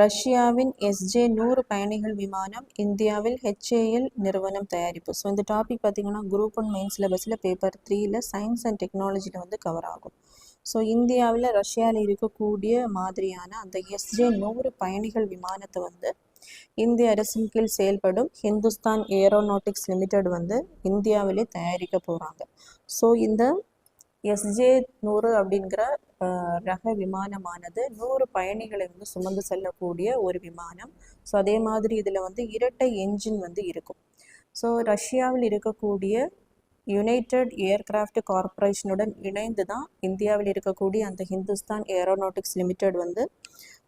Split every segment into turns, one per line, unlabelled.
ரஷ்யாவின் SJ-100 பயணிகள் விமானம் இந்தியாவில் HAL நிறுவனம் தயாரிப்பு. ஸோ இந்த டாபிக் பார்த்தீங்கன்னா குரூப் 1 மெயின் சிலபஸில் பேப்பர் 3ல் சயின்ஸ் அண்ட் டெக்னாலஜியில் வந்து கவர் ஆகும். ஸோ இந்தியாவில் ரஷ்யாவில் இருக்கக்கூடிய மாதிரியான அந்த SJ-100 பயணிகள் விமானத்தை வந்து இந்திய அரசின் கீழ் செயல்படும் ஹிந்துஸ்தான் ஏரோநாட்டிக்ஸ் லிமிடெட் வந்து இந்தியாவிலே தயாரிக்க போகிறாங்க. ஸோ இந்த SJ-100 அப்படிங்கிற ரக விமானமானது 100 பயணிகளை வந்து சுமந்து செல்லக்கூடிய ஒரு விமானம். ஸோ அதே மாதிரி இதில் வந்து இரட்டை என்ஜின் வந்து இருக்கும். ஸோ ரஷ்யாவில் இருக்கக்கூடிய யுனைடெட் ஏர்கிராஃப்ட் கார்பரேஷனுடன் இணைந்து தான் இந்தியாவில் இருக்கக்கூடிய அந்த ஹிந்துஸ்தான் ஏரோநாட்டிக்ஸ் லிமிடெட் வந்து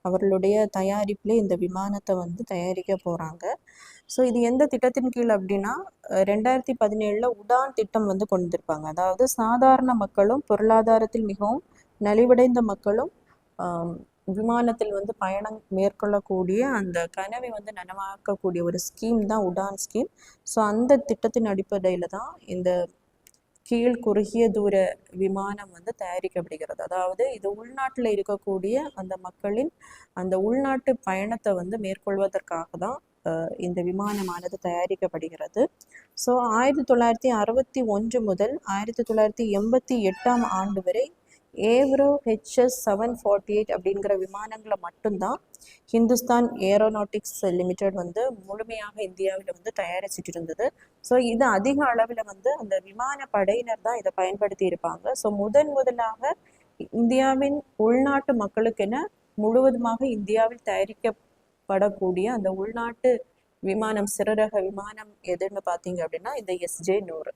அவர்களுடைய தயாரிப்பில் இந்த விமானத்தை வந்து தயாரிக்க போகிறாங்க. ஸோ இது எந்த திட்டத்தின் கீழ் அப்படின்னா 2017 உடான் திட்டம் வந்து கொண்டிருப்பாங்க. அதாவது சாதாரண மக்களும் பொருளாதாரத்தில் மிகவும் நலிவடைந்த மக்களும் விமானத்தில் வந்து பயணம் மேற்கொள்ளக்கூடிய அந்த கனவை வந்து நனவாக்கக்கூடிய ஒரு ஸ்கீம் தான் உடான் ஸ்கீம். ஸோ அந்த திட்டத்தின் அடிப்படையில் தான் இந்த கீழ் குறுகிய தூர விமானம் வந்து தயாரிக்கப்படுகிறது. அதாவது இது உள்நாட்டில் இருக்கக்கூடிய அந்த மக்களின் அந்த உள்நாட்டு பயணத்தை வந்து மேற்கொள்வதற்காக தான் இந்த விமானமானது தயாரிக்கப்படுகிறது. ஸோ 1961 முதல் 1988 ஆண்டு வரை ஏவ்ரோ HS-748 அப்படிங்கிற விமானங்களை மட்டும்தான் ஹிந்துஸ்தான் ஏரோநாட்டிக்ஸ் லிமிடெட் வந்து முழுமையாக இந்தியாவில் வந்து தயாரிச்சுட்டு இருந்தது. ஸோ இது அதிக அளவில் வந்து அந்த விமான படையினர் தான் இதை பயன்படுத்தி இருப்பாங்க. ஸோ முதலாக இந்தியாவின் உள்நாட்டு மக்களுக்கென முழுவதுமாக இந்தியாவில் தயாரிக்கப்படக்கூடிய அந்த உள்நாட்டு விமானம் சிறரக விமானம் எதுன்னு பார்த்தீங்க அப்படின்னா இந்த SJ-100.